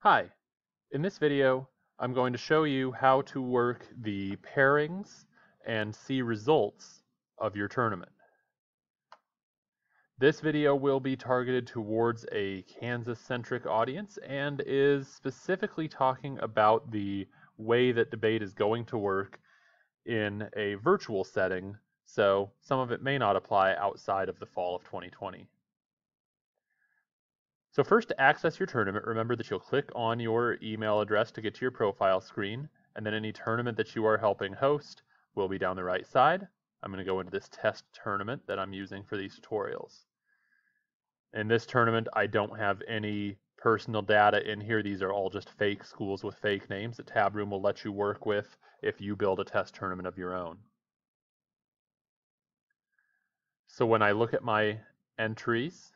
Hi, in this video I'm going to show you how to work the pairings and see results of your tournament. This video will be targeted towards a Kansas-centric audience and is specifically talking about the way that debate is going to work in a virtual setting, so some of it may not apply outside of the fall of 2020. So first, to access your tournament, remember that you'll click on your email address to get to your profile screen, and then any tournament that you are helping host will be down the right side. I'm going to go into this test tournament that I'm using for these tutorials. In this tournament, I don't have any personal data in here. These are all just fake schools with fake names that Tabroom will let you work with if you build a test tournament of your own. So when I look at my entries,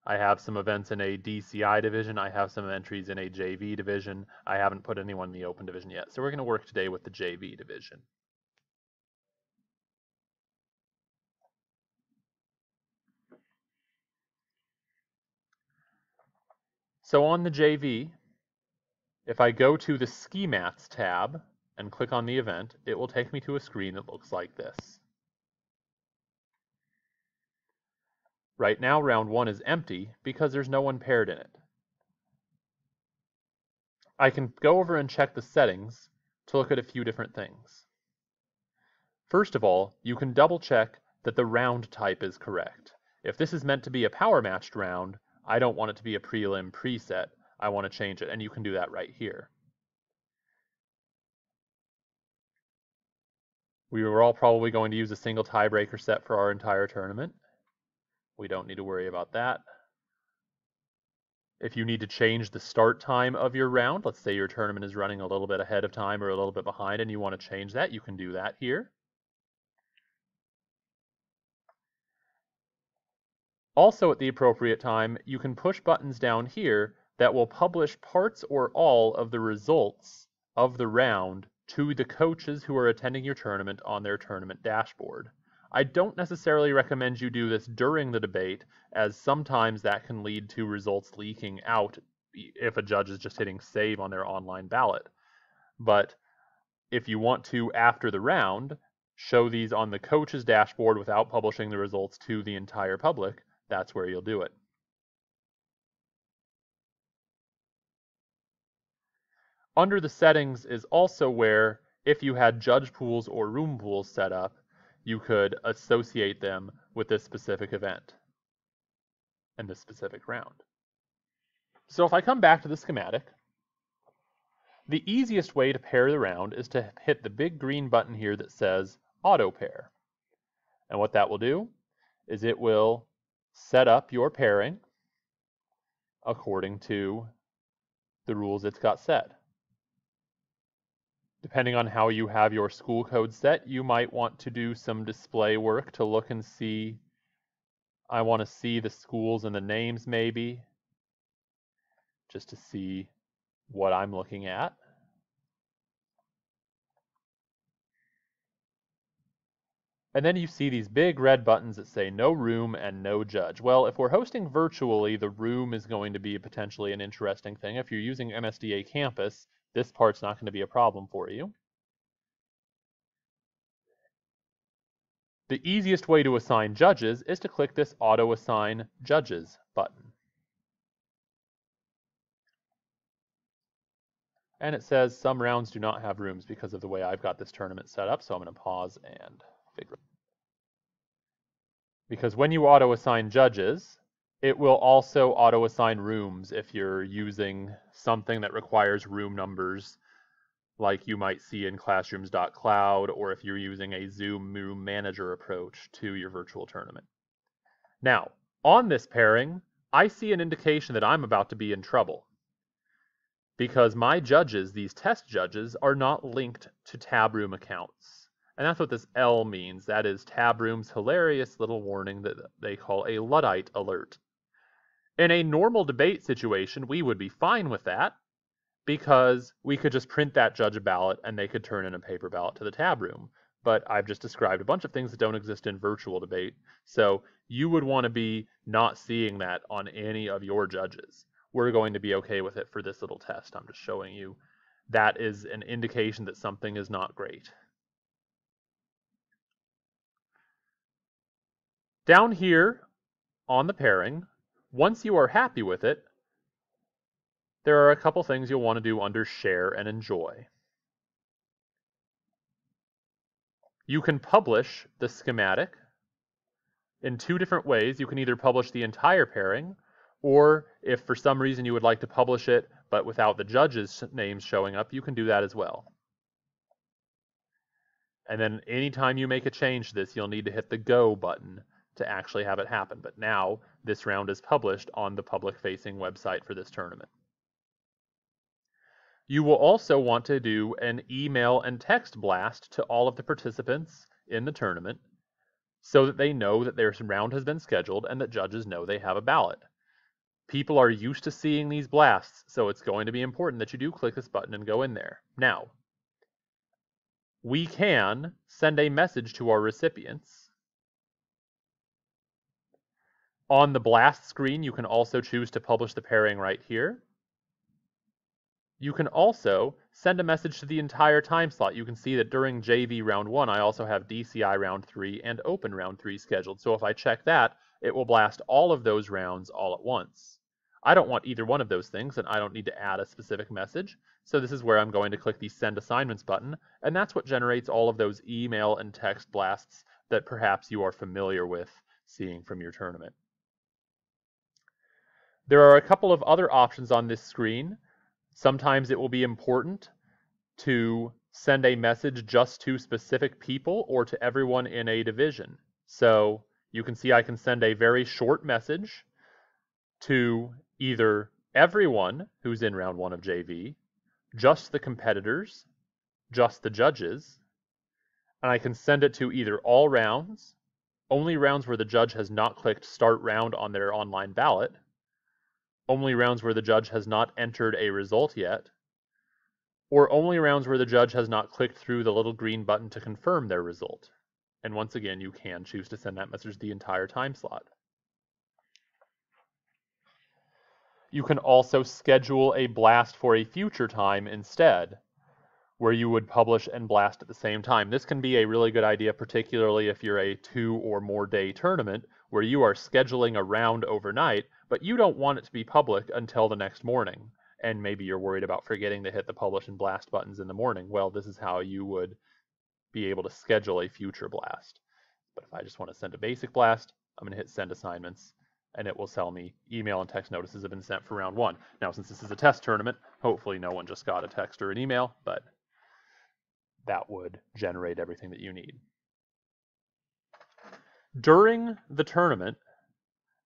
I have some events in a DCI division. I have some entries in a JV division. I haven't put anyone in the open division yet. So we're going to work today with the JV division. So on the JV, if I go to the Schemats tab and click on the event, it will take me to a screen that looks like this. Right now, round 1 is empty because there's no one paired in it. I can go over and check the settings to look at a few different things. First of all, you can double check that the round type is correct. If this is meant to be a power matched round, I don't want it to be a prelim preset. I want to change it, and you can do that right here. We were all probably going to use a single tiebreaker set for our entire tournament. We don't need to worry about that. If you need to change the start time of your round, let's say your tournament is running a little bit ahead of time or a little bit behind and you want to change that, you can do that here. Also at the appropriate time, you can push buttons down here that will publish parts or all of the results of the round to the coaches who are attending your tournament on their tournament dashboard. I don't necessarily recommend you do this during the debate, as sometimes that can lead to results leaking out if a judge is just hitting save on their online ballot. But if you want to, after the round, show these on the coach's dashboard without publishing the results to the entire public, that's where you'll do it. Under the settings is also where, if you had judge pools or room pools set up, you could associate them with this specific event and this specific round. So if I come back to the schematic, the easiest way to pair the round is to hit the big green button here that says auto pair. And what that will do is it will set up your pairing according to the rules it's got set. Depending on how you have your school code set, you might want to do some display work to look and see. I want to see the schools and the names maybe, just to see what I'm looking at. And then you see these big red buttons that say no room and no judge. Well, if we're hosting virtually, the room is going to be potentially an interesting thing. If you're using MSDA Campus, this part's not going to be a problem for you. The easiest way to assign judges is to click this Auto Assign Judges button. And it says some rounds do not have rooms because of the way I've got this tournament set up, so I'm going to pause and figure it out. Because when you auto-assign judges, it will also auto-assign rooms if you're using something that requires room numbers, like you might see in classrooms.cloud, or if you're using a Zoom Room Manager approach to your virtual tournament. Now, on this pairing, I see an indication that I'm about to be in trouble, because my judges, these test judges, are not linked to Tabroom accounts. And that's what this L means. That is Tabroom's hilarious little warning that they call a Luddite alert. In a normal debate situation, we would be fine with that, because we could just print that judge a ballot and they could turn in a paper ballot to the Tabroom. But I've just described a bunch of things that don't exist in virtual debate, so you would want to be not seeing that on any of your judges. we're going to be okay with it for this little test. I'm just showing you that is an indication that something is not great. Down here on the pairing, once you are happy with it, there are a couple things you'll want to do under Share and Enjoy. You can publish the schematic in two different ways. You can either publish the entire pairing, or if for some reason you would like to publish it but without the judges' names showing up, you can do that as well. And then anytime you make a change to this, you'll need to hit the Go button to actually have it happen. But now this round is published on the public-facing website for this tournament. You will also want to do an email and text blast to all of the participants in the tournament so that they know that their round has been scheduled and that judges know they have a ballot. People are used to seeing these blasts, so it's going to be important that you do click this button and go in there. Now, we can send a message to our recipients. On the blast screen, you can also choose to publish the pairing right here. You can also send a message to the entire time slot. You can see that during JV round 1, I also have DCI round 3 and Open round 3 scheduled. So if I check that, it will blast all of those rounds all at once. I don't want either one of those things, and I don't need to add a specific message. So this is where I'm going to click the Send Assignments button, and that's what generates all of those email and text blasts that perhaps you are familiar with seeing from your tournament. There are a couple of other options on this screen. Sometimes it will be important to send a message just to specific people or to everyone in a division. So you can see I can send a very short message to either everyone who's in round 1 of JV, just the competitors, just the judges, and I can send it to either all rounds, only rounds where the judge has not clicked Start Round on their online ballot, only rounds where the judge has not entered a result yet, or only rounds where the judge has not clicked through the little green button to confirm their result. And once again, you can choose to send that message the entire time slot. You can also schedule a blast for a future time instead, where you would publish and blast at the same time. This can be a really good idea, particularly if you're a 2 or more day tournament where you are scheduling a round overnight, but you don't want it to be public until the next morning. And maybe you're worried about forgetting to hit the publish and blast buttons in the morning. Well, this is how you would be able to schedule a future blast. But if I just want to send a basic blast, I'm going to hit Send Assignments, and it will tell me email and text notices have been sent for round 1. Now, since this is a test tournament, hopefully no one just got a text or an email, but that would generate everything that you need. During the tournament,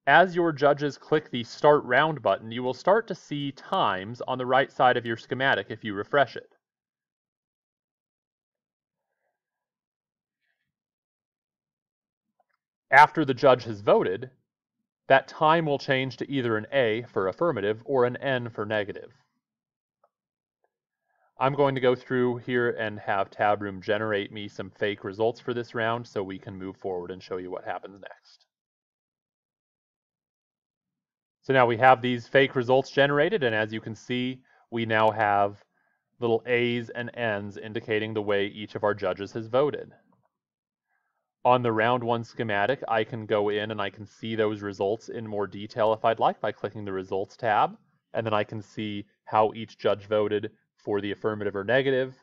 as your judges click the Start Round button, you will start to see times on the right side of your schematic if you refresh it. After the judge has voted, that time will change to either an A for affirmative or an N for negative. I'm going to go through here and have Tabroom generate me some fake results for this round so we can move forward and show you what happens next. So now we have these fake results generated, and as you can see, we now have little A's and N's indicating the way each of our judges has voted. On the round 1 schematic, I can go in and I can see those results in more detail if I'd like by clicking the Results tab, and then I can see how each judge voted for the affirmative or negative,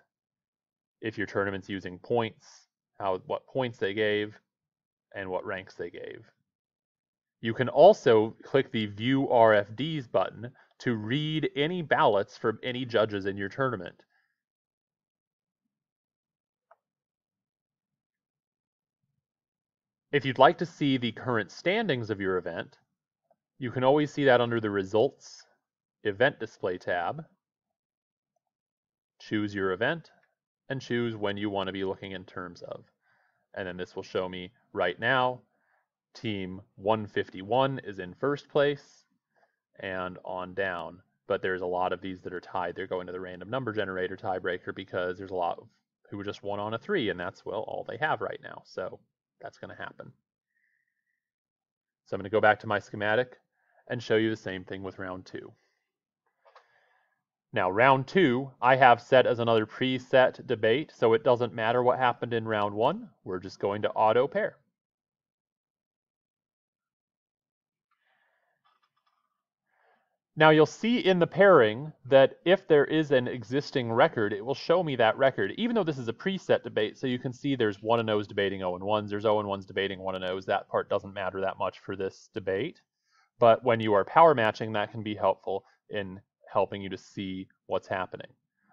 if your tournament's using points, what points they gave, and what ranks they gave. You can also click the View RFDs button to read any ballots from any judges in your tournament. If you'd like to see the current standings of your event, you can always see that under the Results Event Display tab. Choose your event and choose when you want to be looking in terms of. And then this will show me right now, Team 151 is in first place and on down. But there's a lot of these that are tied. They're going to the random number generator tiebreaker because there's a lot who just won on a 3, and that's, well, all they have right now. So that's going to happen. So I'm going to go back to my schematic and show you the same thing with round 2. Now, round 2, I have set as another preset debate, so it doesn't matter what happened in round 1. We're just going to auto pair. Now, you'll see in the pairing that if there is an existing record, it will show me that record, even though this is a preset debate. So you can see there's 1 and O's debating 0 and 1s, there's 0 and 1s debating 1 and O's. That part doesn't matter that much for this debate. But when you are power matching, that can be helpful in helping you to see what's happening.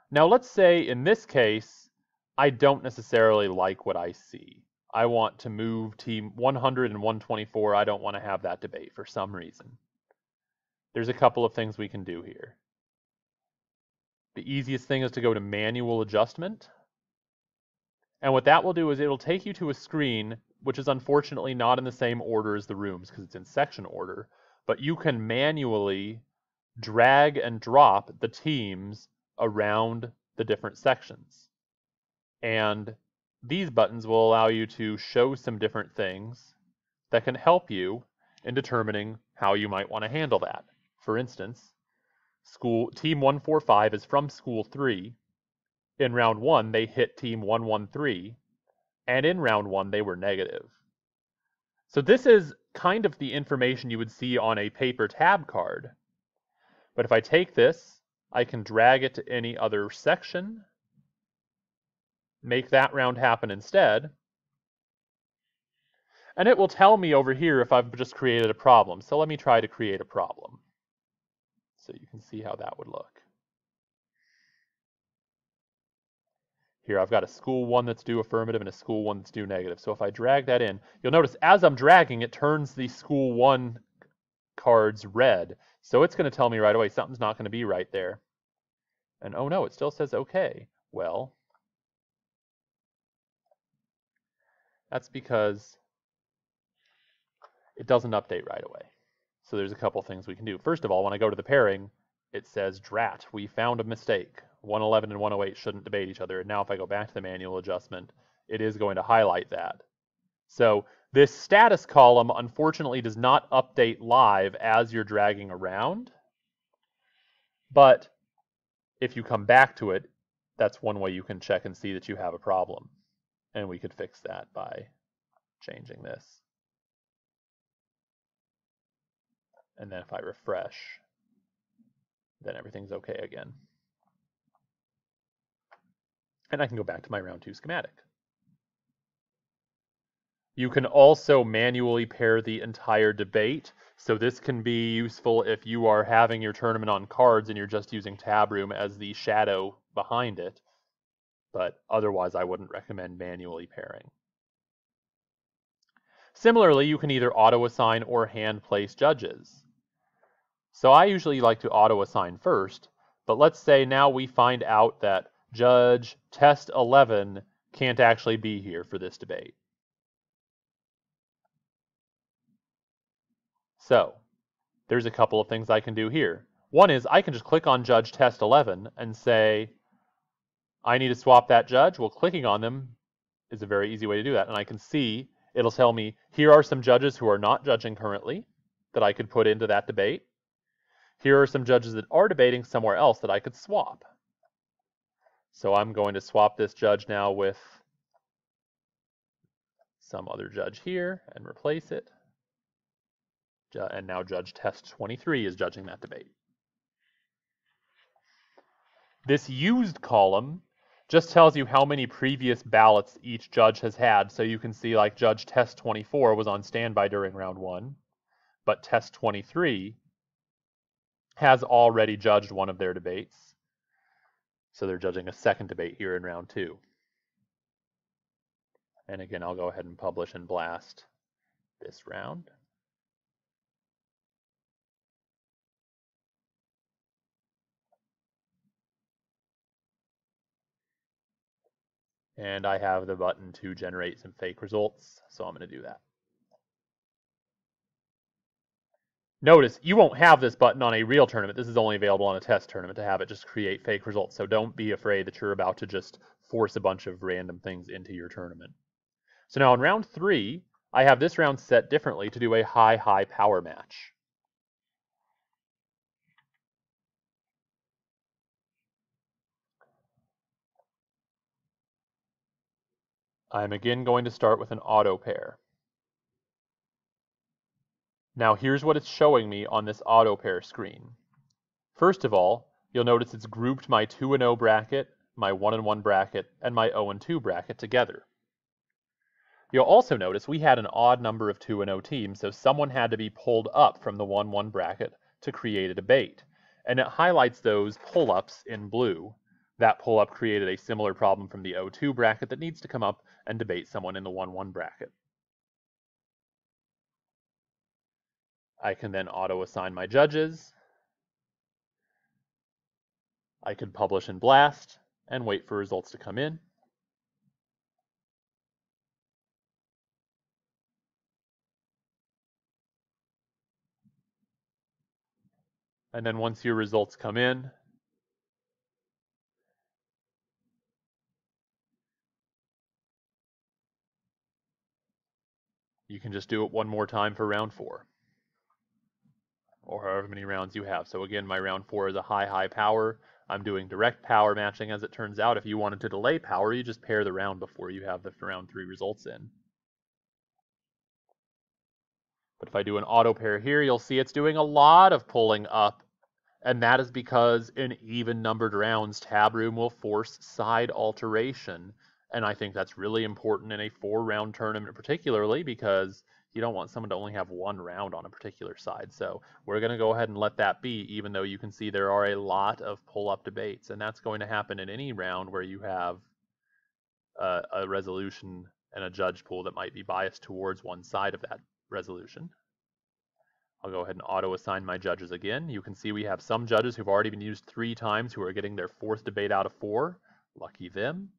Now, let's say in this case, I don't necessarily like what I see. I want to move team 100 and 124. I don't want to have that debate for some reason. There's a couple of things we can do here. The easiest thing is to go to manual adjustment. And what that will do is it'll take you to a screen, which is unfortunately not in the same order as the rooms because it's in section order, but you can manually drag and drop the teams around the different sections. And these buttons will allow you to show some different things that can help you in determining how you might want to handle that. For instance, team 145 is from school 3. In round 1, they hit team 113, and in round 1, they were negative. So this is kind of the information you would see on a paper tab card. But if I take this, I can drag it to any other section, make that round happen instead, and it will tell me over here if I've just created a problem. So let me try to create a problem so you can see how that would look. Here I've got a school 1 that's due affirmative and a school 1 that's due negative. So if I drag that in, you'll notice as I'm dragging, it turns the school 1 cards red. So it's going to tell me right away something's not going to be right there. And oh no, it still says okay. Well, that's because it doesn't update right away. So there's a couple things we can do. First of all, when I go to the pairing, it says drat, we found a mistake. 111 and 108 shouldn't debate each other. And now if I go back to the manual adjustment, it is going to highlight that. So this status column, unfortunately, does not update live as you're dragging around. But if you come back to it, that's one way you can check and see that you have a problem. And we could fix that by changing this. And then if I refresh, then everything's okay again. And I can go back to my round 2 schematic. You can also manually pair the entire debate. So this can be useful if you are having your tournament on cards and you're just using tab room as the shadow behind it. But otherwise, I wouldn't recommend manually pairing. Similarly, you can either auto-assign or hand-place judges. So I usually like to auto-assign first, but let's say now we find out that Judge Test 11 can't actually be here for this debate. So there's a couple of things I can do here. One is I can just click on Judge Test 11 and say, I need to swap that judge. Well, clicking on them is a very easy way to do that. And I can see, it'll tell me, here are some judges who are not judging currently that I could put into that debate. Here are some judges that are debating somewhere else that I could swap. So I'm going to swap this judge now with some other judge here and replace it. And now Judge Test 23 is judging that debate. This used column just tells you how many previous ballots each judge has had. So you can see like Judge Test 24 was on standby during round 1, but Test 23 has already judged one of their debates. So they're judging a second debate here in round 2. And again, I'll go ahead and publish and blast this round. And I have the button to generate some fake results, so I'm going to do that. Notice, you won't have this button on a real tournament. This is only available on a test tournament to have it just create fake results. So don't be afraid that you're about to just force a bunch of random things into your tournament. So now in round 3, I have this round set differently to do a high power match. I'm again going to start with an auto pair. Now here's what it's showing me on this auto pair screen. First of all, you'll notice it's grouped my 2 and 0 bracket, my 1 and 1 bracket, and my 0 and 2 bracket together. You'll also notice we had an odd number of 2 and 0 teams, so someone had to be pulled up from the 1-1 bracket to create a debate. And it highlights those pull-ups in blue. That pull-up created a similar problem from the 0-2 bracket that needs to come up and debate someone in the 1-1 bracket. I can then auto-assign my judges. I could publish and blast and wait for results to come in. And then once your results come in, you can just do it one more time for round 4, or however many rounds you have. So again, my round 4 is a high power. I'm doing direct power matching as it turns out. If you wanted to delay power, you just pair the round before you have the round 3 results in. But if I do an auto pair here, you'll see it's doing a lot of pulling up, and that is because in even numbered rounds, Tab Room will force side alteration. And I think that's really important in a 4-round tournament, particularly because you don't want someone to only have 1 round on a particular side. So we're going to go ahead and let that be, even though you can see there are a lot of pull-up debates. And that's going to happen in any round where you have a resolution and a judge pool that might be biased towards one side of that resolution. I'll go ahead and auto-assign my judges again. You can see we have some judges who've already been used 3 times who are getting their 4th debate out of 4. Lucky them.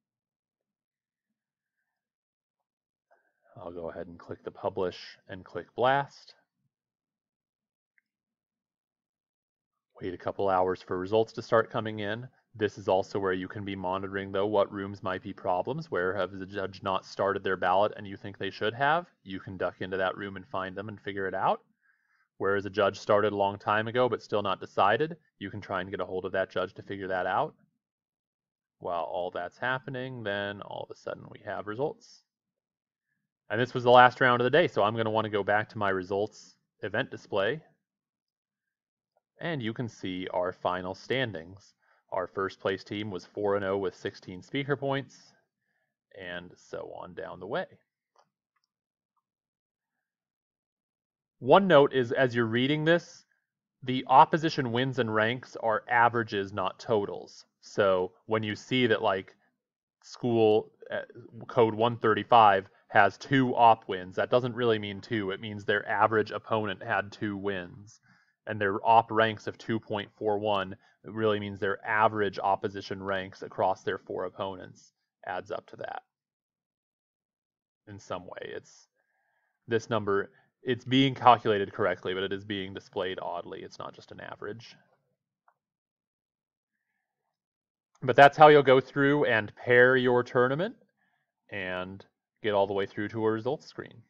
I'll go ahead and click the publish and click blast. Wait a couple hours for results to start coming in. This is also where you can be monitoring, though, what rooms might be problems. Where has the judge not started their ballot and you think they should have? You can duck into that room and find them and figure it out. Whereas a judge started a long time ago but still not decided, you can try and get a hold of that judge to figure that out. While all that's happening, then all of a sudden we have results. And this was the last round of the day, so I'm going to want to go back to my results event display. And you can see our final standings. Our first place team was 4-0 with 16 speaker points, and so on down the way. One note is, as you're reading this, the opposition wins and ranks are averages, not totals. So when you see that, like, school code 135 has 2 op wins, that doesn't really mean 2. It means their average opponent had 2 wins. And their op ranks of 2.41, it really means their average opposition ranks across their 4 opponents adds up to that. In some way, this number, it's being calculated correctly, but it is being displayed oddly. It's not just an average. But that's how you'll go through and pair your tournament and get all the way through to a results screen.